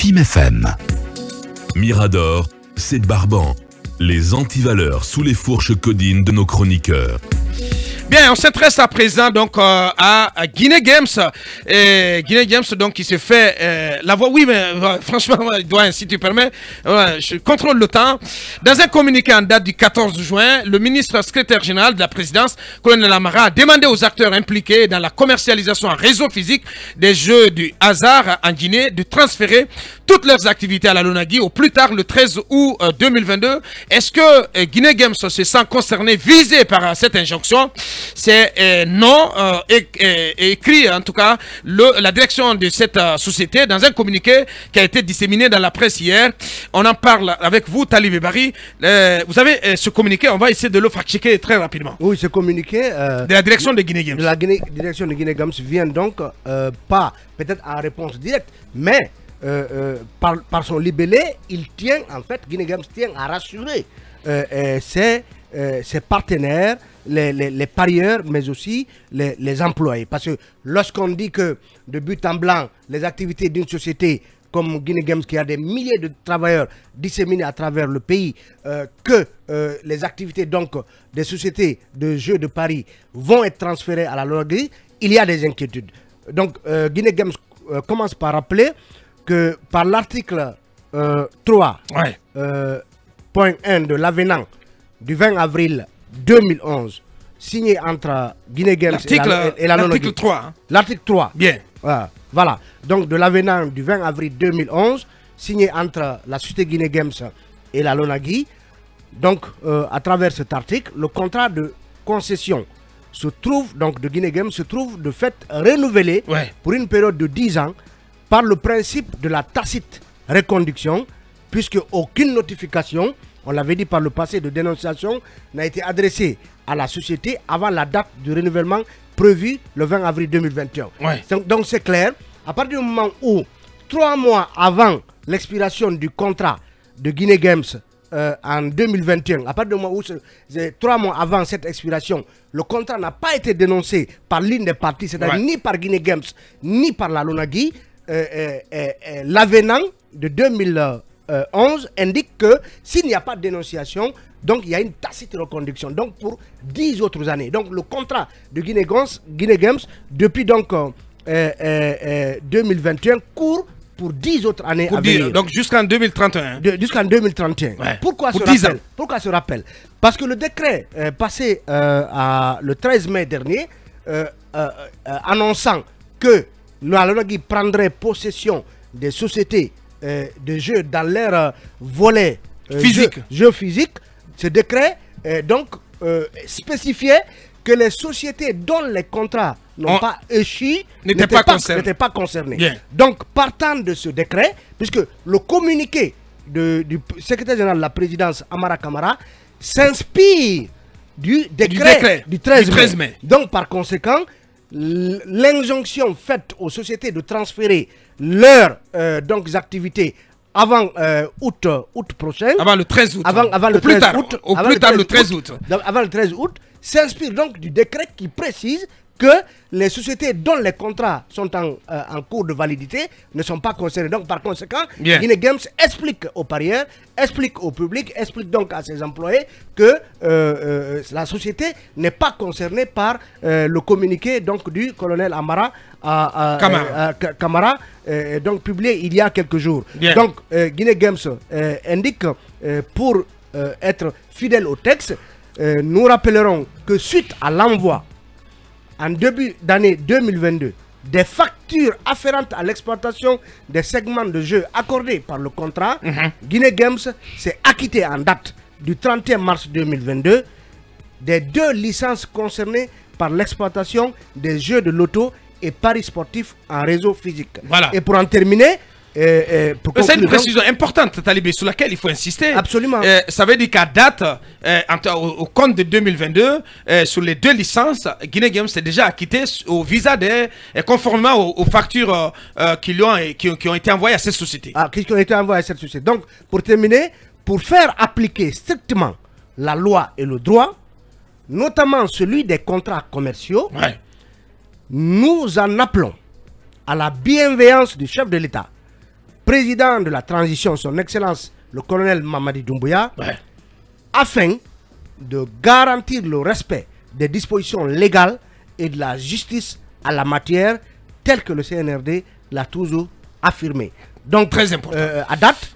FIM FM. Mirador, c'est Barban. Les antivaleurs sous les fourches codines de nos chroniqueurs. Bien, on s'intéresse à présent donc à Guinée Games. Guinée Games donc qui se fait la voix. Oui, mais franchement, doyen, si tu permets, je contrôle le temps. Dans un communiqué en date du 14 juin, le ministre secrétaire général de la présidence, colonel Amara, a demandé aux acteurs impliqués dans la commercialisation en réseau physique des jeux du hasard en Guinée de transférer toutes leurs activités à la Lonagui au plus tard le 13 août 2022. Est-ce que Guinée Games se sent concerné, visé par cette injonction? C'est non écrit, en tout cas, la direction de cette société dans un communiqué qui a été disséminé dans la presse hier. On en parle avec vous, Talib Bari. Vous avez ce communiqué, on va essayer de le fact-checker très rapidement. Oui, ce communiqué de la direction de Guinée Games. De la direction de Guinée Games vient donc pas peut-être en réponse directe, mais par son libellé, il tient, en fait, Guinée Games tient à rassurer ses partenaires, les parieurs, mais aussi les employés. Parce que lorsqu'on dit que de but en blanc, les activités d'une société comme Guinée Games, qui a des milliers de travailleurs disséminés à travers le pays, que les activités donc des sociétés de jeux de paris vont être transférées à la Lonagui, il y a des inquiétudes. Donc Guinée Games commence par rappeler que par l'article 3, point 1 de l'avenant du 20 avril 2011, signé entre Guinée Games et la Lonagui. L'article 3. Hein. L'article 3. Bien. Voilà. Donc de l'avenant du 20 avril 2011, signé entre la société Guinée Games et la Lonagui. Donc à travers cet article, le contrat de concession se trouve, donc de Guinée Games, se trouve de fait renouvelé pour une période de 10 ans par le principe de la tacite reconduction, puisque aucune notification, on l'avait dit par le passé, de dénonciation n'a été adressée à la société avant la date du renouvellement prévu le 20 avril 2021. Donc c'est clair, à partir du moment où 3 mois avant l'expiration du contrat de Guinée Games en 2021, à partir du moment où 3 mois avant cette expiration, le contrat n'a pas été dénoncé par l'une des parties, c'est-à-dire ni par Guinée Games, ni par la Lonagui, l'avenant de 2011 indique que s'il n'y a pas de dénonciation, donc il y a une tacite reconduction, donc pour 10 autres années. Donc le contrat de Guinée Games depuis donc 2021 court pour 10 autres années à venir. Donc jusqu'en 2031. Jusqu'en 2031. Pourquoi ce rappel? Parce que le décret passé le 13 mai dernier, annonçant que la Lonagui prendrait possession des sociétés de jeux dans leur volet jeux physiques, ce décret spécifiait que les sociétés dont les contrats n'ont pas échu n'étaient pas concernées. Donc partant de ce décret, puisque le communiqué du secrétaire général de la présidence Amara Camara s'inspire du décret du 13 mai. Donc par conséquent, l'injonction faite aux sociétés de transférer leurs activités avant août prochain, avant le 13 août, avant le 13 août, s'inspire donc du décret qui précise que les sociétés dont les contrats sont en cours de validité ne sont pas concernées. Donc par conséquent, Guinée Games explique aux parieurs, explique au public, explique donc à ses employés que la société n'est pas concernée par le communiqué donc du colonel Amara Camara, donc publié il y a quelques jours. Donc Guinée Games indique pour être fidèle au texte, nous rappellerons que suite à l'envoi en début d'année 2022 des factures afférentes à l'exploitation des segments de jeux accordés par le contrat, Guinée Games s'est acquitté en date du 31 mars 2022 des 2 licences concernées par l'exploitation des jeux de loto et paris sportifs en réseau physique. Et pour en terminer, c'est une précision importante, Talibé, sur laquelle il faut insister. Absolument. Ça veut dire qu'à date, au compte de 2022, sur les 2 licences, Guinée Games s'est déjà acquitté au visa conformément aux factures qui ont été envoyées à cette société. Qui ont été envoyées à cette société. Donc, pour terminer, pour faire appliquer strictement la loi et le droit, notamment celui des contrats commerciaux, nous en appelons à la bienveillance du chef de l'État président de la transition, son Excellence, le colonel Mamadi Doumbouya, afin de garantir le respect des dispositions légales et de la justice à la matière, tel que le CNRD l'a toujours affirmé. Donc, très important. À date,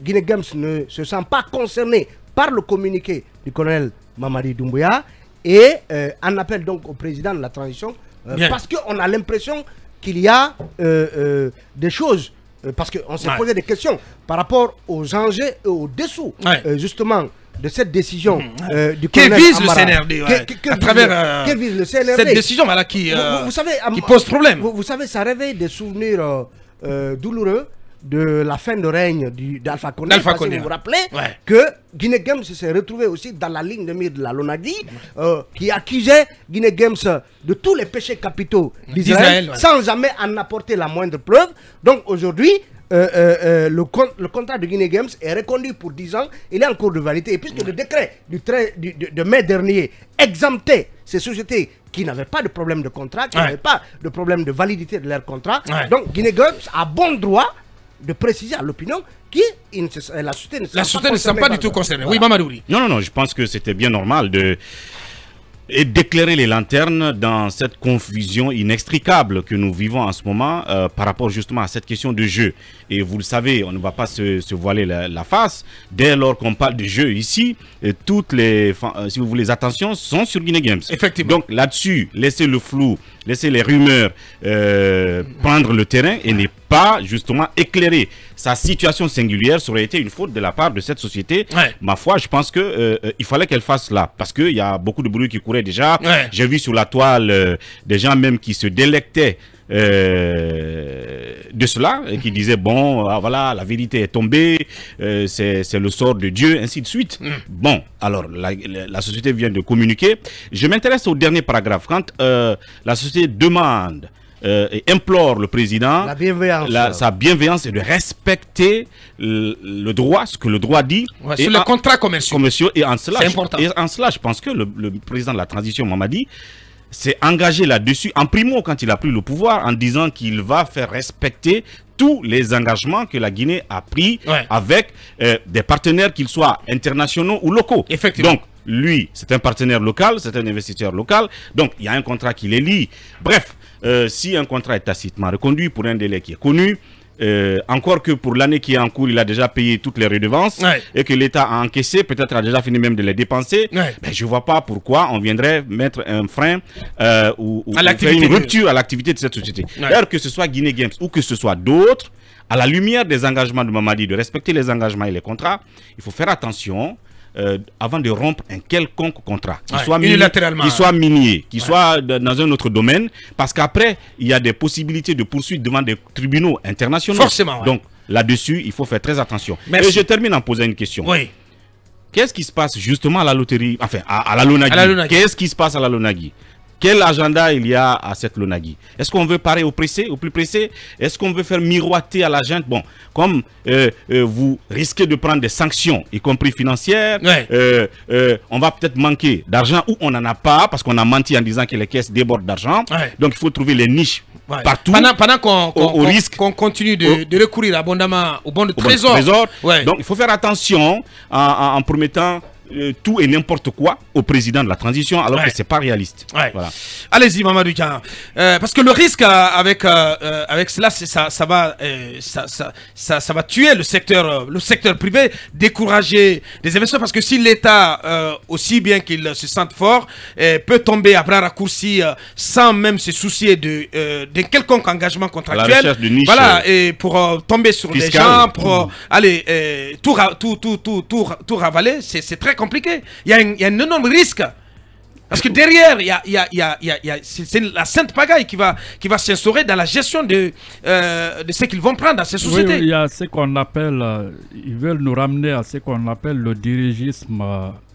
Guinée Games ne se sent pas concerné par le communiqué du colonel Mamadi Doumbouya et en appelle donc au président de la transition parce qu'on a l'impression qu'il y a des choses, parce qu'on s'est posé des questions par rapport aux enjeux et aux dessous justement de cette décision du colonel Amara. Le CNRD à travers vise le CNRD. Cette décision voilà, qui pose problème. Vous savez, ça réveille des souvenirs douloureux de la fin de règne d'Alpha Condé. Vous vous rappelez que Guinée Games s'est retrouvé aussi dans la ligne de mire de la LONAGI, qui accusait Guinée Games de tous les péchés capitaux d'Israël sans jamais en apporter la moindre preuve. Donc aujourd'hui, le contrat de Guinée Games est reconduit pour 10 ans, il est en cours de validité. Et puisque le décret de mai dernier exemptait ces sociétés qui n'avaient pas de problème de contrat, qui n'avaient pas de problème de validité de leur contrat, donc Guinée Games a bon droit de préciser à l'opinion que la société ne sera pas du tout concernée. Voilà. Oui, Mamadouri. Non, je pense que c'était bien normal d'éclairer les lanternes dans cette confusion inextricable que nous vivons en ce moment par rapport justement à cette question de jeu. Et vous le savez, on ne va pas se voiler la face. Dès lors qu'on parle de jeu ici, toutes les, si vous voulez, les attentions sont sur Guinée Games. Effectivement. Donc là-dessus, laissez le flou, laissez les rumeurs prendre le terrain et n'est pas justement éclairer sa situation singulière. Ça aurait été une faute de la part de cette société. Ma foi, je pense que il fallait qu'elle fasse cela parce qu'il y a beaucoup de bruit qui courait déjà. J'ai vu sur la toile des gens même qui se délectaient de cela et qui disaient bon voilà, la vérité est tombée, c'est le sort de Dieu, ainsi de suite. Bon, alors la société vient de communiquer. Je m'intéresse au dernier paragraphe. Quand la société demande et implore le président sa bienveillance et de respecter le droit, ce que le droit dit, et sur les contrats commerciaux. Et en cela, je pense que le président de la transition, Mamadi, s'est engagé là-dessus en primo quand il a pris le pouvoir, en disant qu'il va faire respecter tous les engagements que la Guinée a pris avec des partenaires, qu'ils soient internationaux ou locaux. Effectivement. Donc, lui, c'est un partenaire local, c'est un investisseur local, donc il y a un contrat qui les lie. Bref, si un contrat est tacitement reconduit pour un délai qui est connu, encore que pour l'année qui est en cours, il a déjà payé toutes les redevances et que l'État a encaissé, peut-être a déjà fini même de les dépenser, ben, je ne vois pas pourquoi on viendrait mettre un frein ou faire une rupture à l'activité de cette société. D'ailleurs, que ce soit Guinée Games ou que ce soit d'autres, à la lumière des engagements de Mamadi, de respecter les engagements et les contrats, il faut faire attention avant de rompre un quelconque contrat, qu'il soit minier, qu'il soit dans un autre domaine, parce qu'après, il y a des possibilités de poursuite devant des tribunaux internationaux. Forcément. Donc, là-dessus, il faut faire très attention. Et je termine en posant une question. Qu'est-ce qui se passe justement à la loterie, enfin, à la LONAGI? Qu'est-ce qui se passe à la LONAGI? Quel agenda il y a à cette LONAGI? Est-ce qu'on veut parer au plus pressé? Est-ce qu'on veut faire miroiter à la junte? Bon, comme vous risquez de prendre des sanctions, y compris financières, on va peut-être manquer d'argent ou on n'en a pas parce qu'on a menti en disant que les caisses débordent d'argent. Donc il faut trouver les niches partout. Pendant qu'on continue de recourir abondamment au bon de trésor. Donc il faut faire attention en promettant tout et n'importe quoi au président de la transition alors que c'est pas réaliste. Voilà. Allez-y, Mamadou Khan. Parce que le risque avec cela, ça va tuer le secteur privé, décourager les investisseurs, parce que si l'État, aussi bien qu'il se sente fort, peut tomber à bras raccourcis sans même se soucier de quelconque engagement contractuel, voilà, et pour tomber sur les gens, pour aller tout ravaler, c'est très compliqué. Il y a un énorme risque. Parce que derrière, c'est la sainte pagaille qui va s'instaurer dans la gestion de ce qu'ils vont prendre dans ces sociétés. Oui, il y a ce qu'on appelle, ils veulent nous ramener à ce qu'on appelle le dirigisme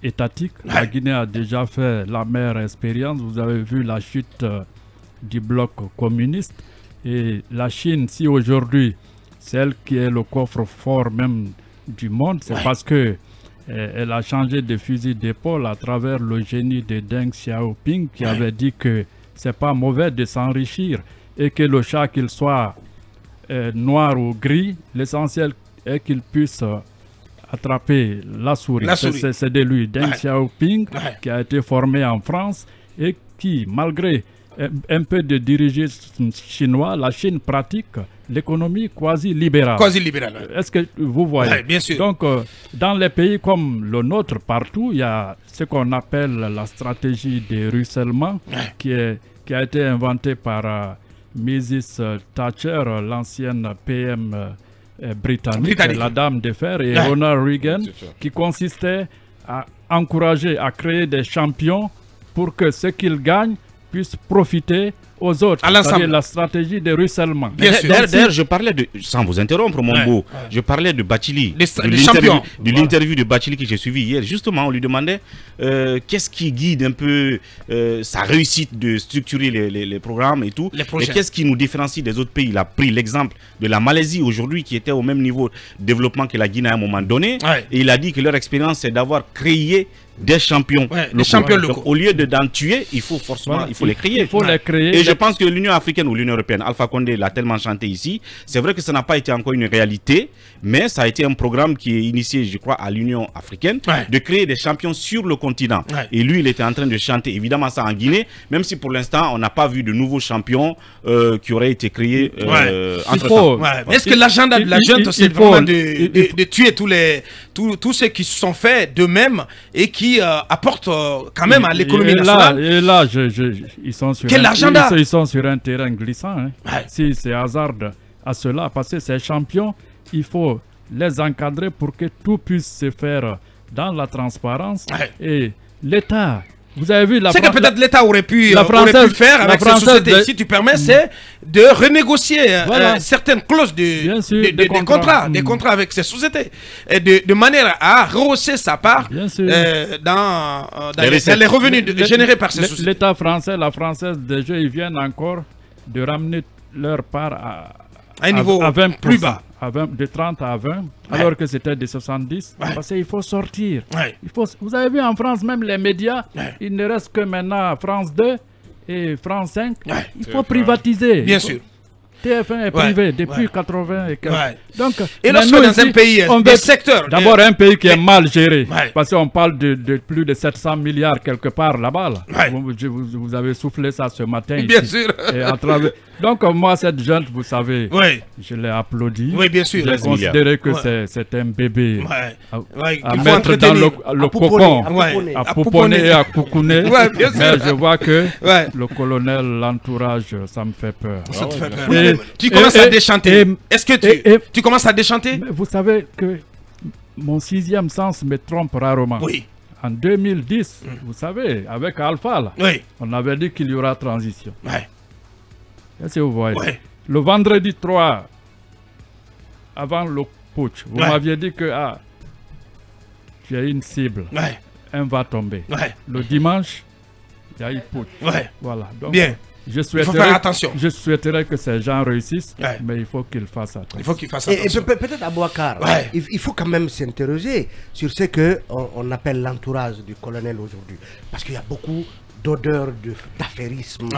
étatique. La Guinée a déjà fait la meilleure expérience. Vous avez vu la chute du bloc communiste. Et la Chine, si aujourd'hui, c'est elle qui est le coffre-fort même du monde, c'est parce que elle a changé de fusil d'épaule à travers le génie de Deng Xiaoping qui avait dit que c'est pas mauvais de s'enrichir et que le chat, qu'il soit noir ou gris. L'essentiel est qu'il puisse attraper la souris. C'est de lui, Deng Xiaoping, qui a été formé en France et qui, malgré un peu de dirigisme chinois, la Chine pratique l'économie quasi-libérale. Quasi-libérale. Est-ce que vous voyez? Bien sûr. Donc, dans les pays comme le nôtre, partout, il y a ce qu'on appelle la stratégie de ruissellement qui a été inventée par Mrs. Thatcher, l'ancienne PM britannique, la dame de fer, et Ronald Reagan, qui consistait à encourager, à créer des champions pour que ce qu'ils gagnent puissent profiter aux autres. C'est la stratégie de ruissellement. D'ailleurs, je parlais de, sans vous interrompre, mon beau, je parlais de Bathily, de l'interview de Bathily que j'ai suivi hier. Justement, on lui demandait qu'est-ce qui guide un peu sa réussite de structurer les programmes et tout. Et qu'est-ce qui nous différencie des autres pays. Il a pris l'exemple de la Malaisie aujourd'hui qui était au même niveau de développement que la Guinée à un moment donné. Et il a dit que leur expérience, c'est d'avoir créé des champions locaux. Au lieu d'en tuer, il faut forcément les créer. Il faut les créer. Et je pense que l'Union africaine ou l'Union européenne, Alpha Condé l'a tellement chanté ici, c'est vrai que ça n'a pas été encore une réalité, mais ça a été un programme qui est initié, je crois, à l'Union africaine, de créer des champions sur le continent. Et lui, il était en train de chanter, évidemment, ça en Guinée, même si pour l'instant, on n'a pas vu de nouveaux champions qui auraient été créés entre-temps. Est-ce que l'agenda de la junte, c'est vraiment de tuer tous ceux qui se sont faits d'eux-mêmes et qui apportent quand même à l'économie nationale? Et là, ils sont sur un terrain glissant. Si c'est hasard à cela, parce que ces champions, il faut les encadrer pour que tout puisse se faire dans la transparence. Et l'État, vous avez vu c'est que peut-être l'État aurait pu faire avec cette société, si tu permets, c'est de renégocier certaines clauses des contrats avec ces sociétés, et de manière à rehausser sa part dans les revenus générés par ces sociétés. L'État français, la Française des Jeux, ils viennent encore de ramener leur part à un niveau à 20%, plus bas. De 30 à 20, alors que c'était de 70. Parce qu'il faut sortir. Vous avez vu en France, même les médias, il ne reste que maintenant France 2 et France 5. Il faut privatiser. Bien sûr. TF1 est privé depuis 80 et quelques. Donc, et lorsque dans un pays, des secteurs... D'abord, un pays qui est mal géré. Parce qu'on parle de plus de 700 milliards quelque part là-bas. Vous avez soufflé ça ce matin. Bien ici. sûr. Et à travers... Donc, moi, cette junte, vous savez, je l'ai applaudi. Oui, bien sûr. J'ai considéré que c'est un bébé à mettre dans le cocon, à pouponner et à coucouner. Mais je vois que le colonel, l'entourage, ça me fait peur. Ça te fait peur. Tu commences à déchanter. Est-ce que tu commences à déchanter? Vous savez que mon sixième sens me trompe rarement. Oui. En 2010, vous savez, avec Alpha, là, on avait dit qu'il y aura transition. Est-ce que vous voyez? Le vendredi 3, avant le putsch, vous m'aviez dit que tu as une cible. Un va tomber. Le dimanche, il y a eu putsch. Voilà. Donc, bien. Il faut faire attention. Je souhaiterais que ces gens réussissent, mais il faut qu'ils fassent attention. Il faut qu'ils fassent attention. Et peut-être à Bouakar, il faut quand même s'interroger sur ce qu'on appelle l'entourage du colonel aujourd'hui. Parce qu'il y a beaucoup d'odeur d'affairisme.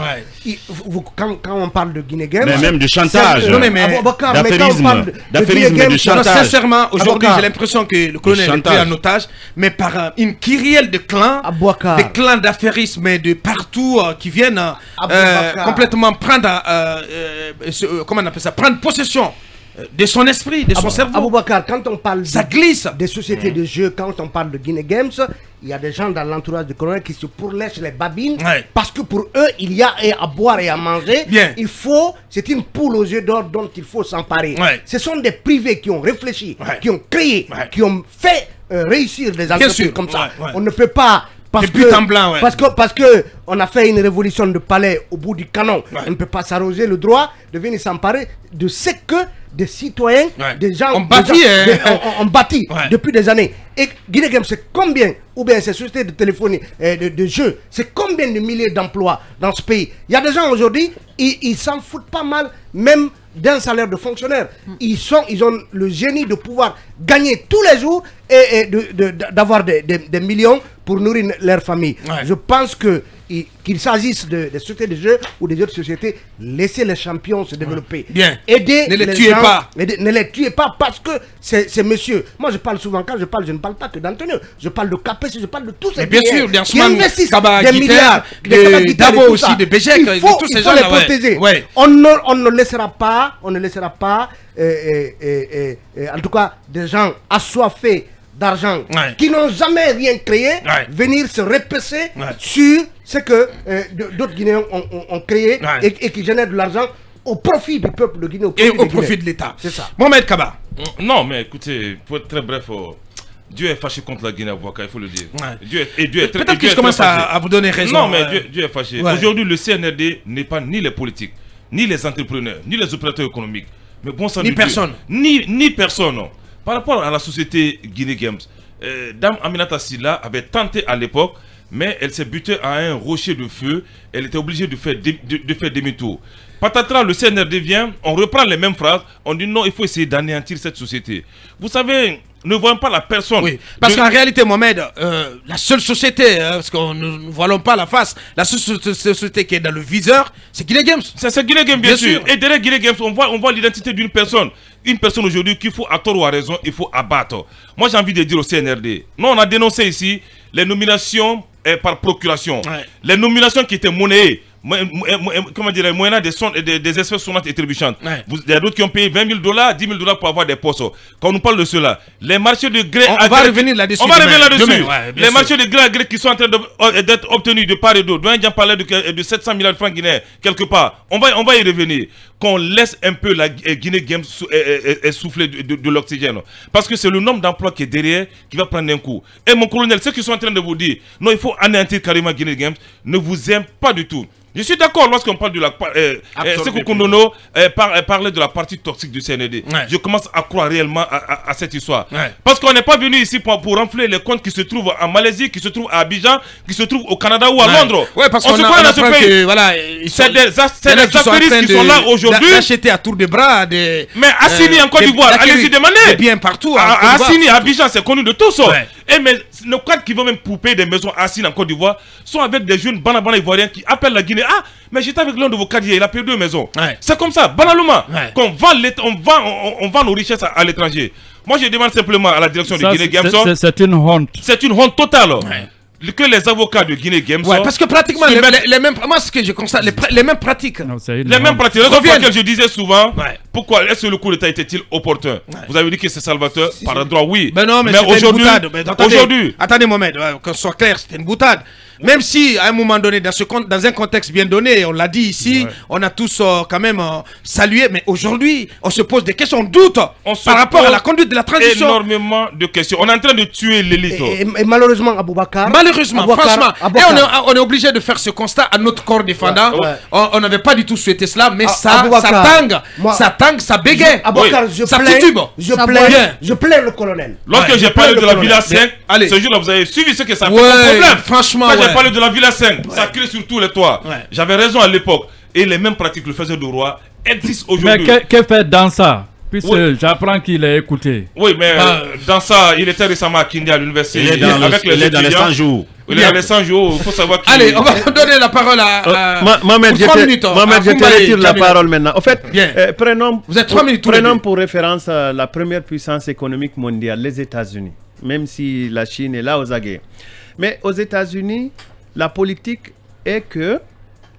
Quand on parle de Guinée Games, mais même de chantage, d'affairisme, de chantage. Sincèrement, aujourd'hui, j'ai l'impression que le colonel est pris en otage, mais par une kyrielle de clans, des clans d'affairisme de partout qui viennent complètement prendre, comment on appelle ça, prendre possession de son esprit, de son cerveau. Aboubacar, quand on parle ça glisse des sociétés de jeux, quand on parle de Guinée Games, il y a des gens dans l'entourage du colonel qui se pourlèchent les babines parce que pour eux, il y a à boire et à manger. C'est une poule aux yeux d'or dont il faut s'emparer. Ce sont des privés qui ont réfléchi, qui ont créé, qui ont fait réussir des entreprises comme ça. On ne peut pas... Parce que on a fait une révolution de palais au bout du canon. On ne peut pas s'arroger le droit de venir s'emparer de ce que des citoyens, des gens ont bâti depuis des années. Et Guinée Games, c'est combien, ou bien ces sociétés de téléphonie, de jeux, c'est combien de milliers d'emplois dans ce pays? Il y a des gens aujourd'hui, ils s'en foutent pas mal, même d'un salaire de fonctionnaire. Ils ont le génie de pouvoir gagner tous les jours et d'avoir des millions pour nourrir leur famille. Je pense que qu'il s'agisse de sociétés de jeux ou des autres sociétés, laissez les champions se développer. Bien. Aidez ne les tuez gens, pas. Ne les tuez pas parce que c'est monsieur. Moi je parle souvent, quand je ne parle pas que d'Antonio. Je parle de KPC, je parle de tous ces bien sûr, qui investissent Kaba, des milliards. D'Abo aussi, de Béjec, il faut les protéger. Ouais. On ne laissera pas, en tout cas, des gens assoiffés d'argent qui n'ont jamais rien créé venir se repasser sur ce que d'autres Guinéens ont créé et qui génèrent de l'argent au profit du peuple de Guinée et au profit de l'État. C'est ça. Mohamed Kaba. Non, mais écoutez, pour être très bref, Dieu est fâché contre la Guinée-Avocat, il faut le dire. Peut-être que je commence à vous donner raison. Non, mais Dieu est fâché. Aujourd'hui, le CNRD n'est pas ni les politiques, ni les entrepreneurs, ni les opérateurs économiques. Mais bon sang, ni personne. Ni personne. Non. Par rapport à la société Guinée Games, Dame Aminata Silla avait tenté à l'époque, mais elle s'est butée à un rocher de feu. Elle était obligée de faire demi-tour. Patatras, le CNRD vient, on reprend les mêmes phrases, on dit non, il faut essayer d'anéantir cette société. Vous savez, ne voyons pas la personne. Oui, parce qu'en réalité, Mohamed, la seule société, parce qu'on ne voilons pas la face, la seule société qui est dans le viseur, c'est Guinée Games. C'est Guinée Games, bien sûr. Et derrière Guinée Games, on voit l'identité d'une personne. Une personne aujourd'hui qu'il faut, à tort ou à raison, il faut abattre. Moi, j'ai envie de dire au CNRD, nous, on a dénoncé ici les nominations par procuration. Les nominations qui étaient monnayées. Comment dire, moyennant des espèces sonnantes et trébuchantes. Il y a d'autres qui ont payé $20 000, $10 000 pour avoir des postes. Quand on nous parle de cela, les marchés de gré à gré. On va revenir là-dessus. Les marchés de gré à gré qui sont en train d'être obtenus de part et d'autre. Doyen parlait de 700 milliards de francs guinéens quelque part. On va y revenir. Qu'on laisse un peu la Guinée Games souffler de l'oxygène. Parce que c'est le nombre d'emplois qui est derrière qui va prendre un coup. Et mon colonel, ceux qui sont en train de vous dire, non, il faut anéantir carrément Guinée Games, ne vous aiment pas du tout. Je suis d'accord lorsqu'on parle de la... Sekou Kondono parlait de la partie toxique du CNRD. Je commence à croire réellement à cette histoire. Parce qu'on n'est pas venu ici pour renfler les comptes qui se trouvent en Malaisie, qui se trouvent à Abidjan, qui se trouvent au Canada ou à Londres. Parce qu'on se croit dans ce pays. Voilà, c'est des affairistes qui sont là aujourd'hui. D'acheter à tour de bras des... Mais Assini en Côte d'Ivoire, allez-y demander. Bien partout. Assini, Abidjan, c'est connu de tous. Et mais nos cadres qui vont même pouper des maisons Assini en Côte d'Ivoire sont avec des jeunes banabana ivoiriens qui appellent la Guinée. Ah, mais j'étais avec l'un de vos cadres, il a payé 2 maisons. C'est comme ça, banalement, qu'on vend nos richesses à l'étranger. Moi, je demande simplement à la direction de Guinée Games. C'est une honte. C'est une honte totale. Que les avocats de Guinée Games parce que pratiquement les mêmes, moi ce que je constate, les mêmes pratiques. Les mêmes pratiques. Raison pour laquelle je disais souvent, pourquoi est-ce que le coup d'État était-il opportun? Vous avez dit que c'est salvateur, par droit, oui. Mais non, mais aujourd'hui, attendez Mohamed, qu'on soit clair, c'était une boutade. Même si à un moment donné, dans un contexte bien donné, on l'a dit ici, on a tous quand même salué, mais aujourd'hui, on se pose des questions, on doute par rapport à la conduite de la transition. Énormément de questions. On est en train de tuer l'élite. Et malheureusement, Aboubacar. Franchement, et on est obligé de faire ce constat à notre corps défendant. On n'avait pas du tout souhaité cela, mais ça tangue, ça bégaye. Je plains le colonel. Lorsque j'ai parlé de la Villa 5, ce jour-là, vous avez suivi ce que ça fait comme problème. Franchement, j'ai parlé de la Villa 5, ça crée sur tous les toits. J'avais raison à l'époque. Et les mêmes pratiques, le faisait de roi, existent aujourd'hui. Mais que fait dans ça? Puisque j'apprends qu'il est écouté. Oui, mais dans ça, il était récemment à Kindi à l'université. Il est dans les 100 jours. Il est dans les 100 jours, il faut savoir qu'il... Allez, on va donner la parole à... Mohamed, je te retire la parole maintenant. En fait, vous êtes 3 minutes. Prenons pour référence la première puissance économique mondiale, les États-Unis. Même si la Chine est là aux aguets. Mais aux États-Unis, la politique est que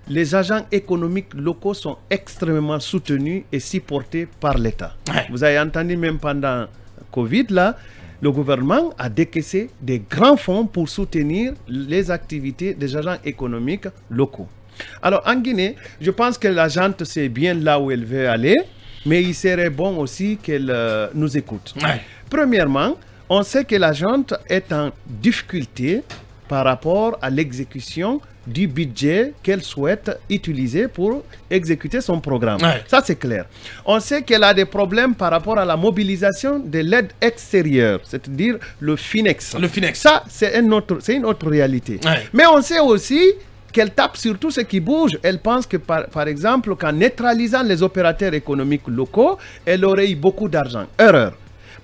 les agents économiques locaux sont extrêmement soutenus et supportés par l'État. Vous avez entendu même pendant Covid, là, le gouvernement a décaissé des grands fonds pour soutenir les activités des agents économiques locaux. Alors en Guinée, je pense que la gente sait bien là où elle veut aller, mais il serait bon aussi qu'elle nous écoute. Premièrement, on sait que la gente est en difficulté par rapport à l'exécution du budget qu'elle souhaite utiliser pour exécuter son programme. Ça, c'est clair. On sait qu'elle a des problèmes par rapport à la mobilisation de l'aide extérieure, c'est-à-dire le FINEX. Ça, c'est une autre réalité. Mais on sait aussi qu'elle tape sur tout ce qui bouge. Elle pense que, par exemple, qu'en neutralisant les opérateurs économiques locaux, elle aurait eu beaucoup d'argent. Erreur.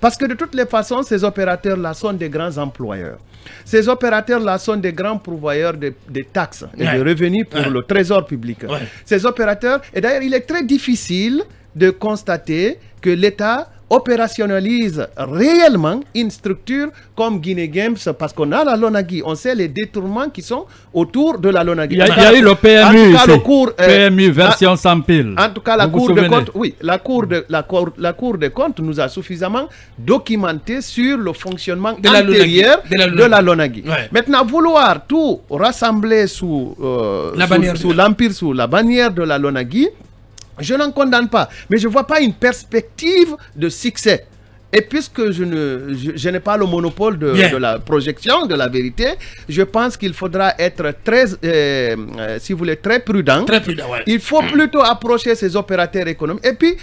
Parce que de toutes les façons, ces opérateurs-là sont des grands employeurs. Ces opérateurs-là sont des grands pourvoyeurs de taxes et de revenus pour le trésor public. Ces opérateurs, et d'ailleurs, il est très difficile de constater que l'État opérationnalise réellement une structure comme Guinée Games, parce qu'on a la LONAGUI, on sait les détournements qui sont autour de la LONAGUI. Il y a eu le PMU, PMU version sans pile. En tout cas, la Cour des comptes, oui, la Cour des comptes nous a suffisamment documenté sur le fonctionnement intérieur de la LONAGUI. Maintenant, vouloir tout rassembler sous l'empire, sous la bannière de la LONAGUI, je n'en condamne pas, mais je ne vois pas une perspective de succès. Et puisque je n'ai pas le monopole de la projection, de la vérité, je pense qu'il faudra être très, si vous voulez, très prudent. Très prudent, ouais. Il faut plutôt approcher ces opérateurs économiques et puis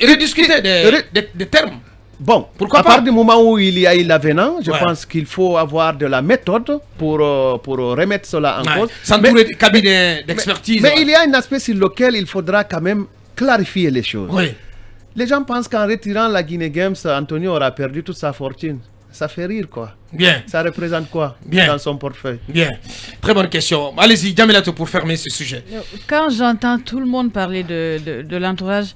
rediscuter des termes. Bon, pourquoi pas? À partir du moment où il y a eu l'avenant, je pense qu'il faut avoir de la méthode pour remettre cela en cause. S'entourer des cabinets d'expertise. Mais il y a un aspect sur lequel il faudra quand même clarifier les choses. Les gens pensent qu'en retirant la Guinée Games, Antonio aura perdu toute sa fortune. Ça fait rire, quoi. Bien. Ça représente quoi dans son portefeuille? Bien. Très bonne question. Allez-y, Djamilatou, pour fermer ce sujet. Quand j'entends tout le monde parler de l'entourage,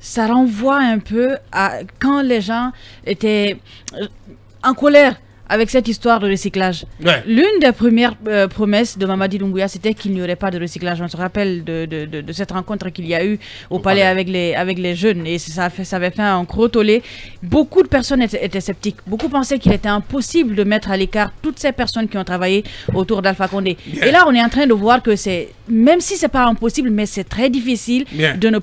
ça renvoie un peu à quand les gens étaient en colère avec cette histoire de recyclage. L'une des premières promesses de Mamadi Doumbouya, c'était qu'il n'y aurait pas de recyclage. On se rappelle de cette rencontre qu'il y a eu au palais avec les jeunes, et ça avait fait un gros tollé. Beaucoup de personnes étaient sceptiques. Beaucoup pensaient qu'il était impossible de mettre à l'écart toutes ces personnes qui ont travaillé autour d'Alpha Condé. Et là, on est en train de voir que même si c'est pas impossible, mais c'est très difficile de ne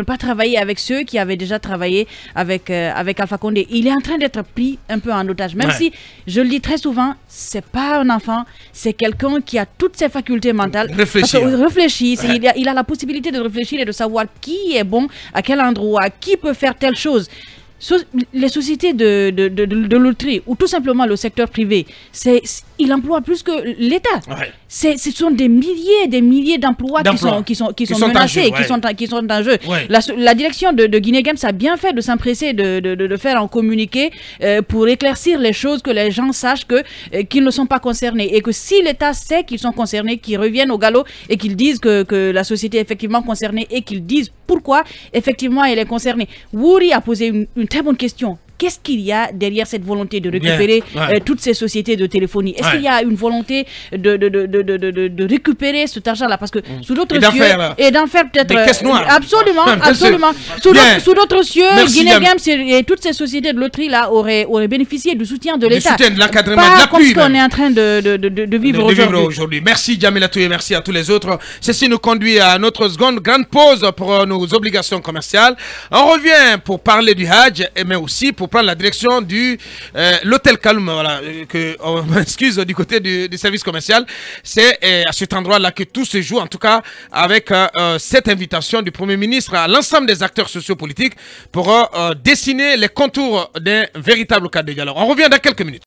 pas travailler avec ceux qui avaient déjà travaillé avec Alpha Condé. Il est en train d'être pris un peu en otage. Même si, je le dis très souvent, c'est pas un enfant, c'est quelqu'un qui a toutes ses facultés mentales. Réfléchit. Il a la possibilité de réfléchir et de savoir qui est bon, à quel endroit, qui peut faire telle chose. Les sociétés de loterie ou tout simplement le secteur privé, il emploie plus que l'État. Ce sont des milliers d'emplois qui sont menacés, qui sont en jeu. La direction de Guinée Games a bien fait de s'empresser de faire un communiqué pour éclaircir les choses, que les gens sachent qu'ils ne sont pas concernés, et que si l'État sait qu'ils sont concernés, qu'ils reviennent au galop et qu'ils disent que la société est effectivement concernée, et qu'ils disent pourquoi effectivement elle est concernée. Wouri a posé une très bonne question. Qu'est-ce qu'il y a derrière cette volonté de récupérer toutes ces sociétés de téléphonie? Est-ce qu'il y a une volonté de récupérer cet argent-là? Parce que sous d'autres cieux, et d'en faire peut-être... Des caisses noires. Absolument. Sous d'autres cieux, Guinée Games et toutes ces sociétés de loterie-là auraient bénéficié du soutien de l'État. Du soutien, de l'encadrement, de l'appui. Pas comme ce qu'on est en train de vivre aujourd'hui. Merci Djamilatou et merci à tous les autres. Ceci nous conduit à notre seconde grande pause pour nos obligations commerciales. On revient pour parler du Hajj, mais aussi pour prendre la direction du l'hôtel Calme, voilà, on m'excuse, du côté du service commercial. C'est à cet endroit-là que tout se joue, en tout cas avec cette invitation du Premier ministre à l'ensemble des acteurs sociopolitiques pour dessiner les contours d'un véritable cadre de dialogue. On revient dans quelques minutes.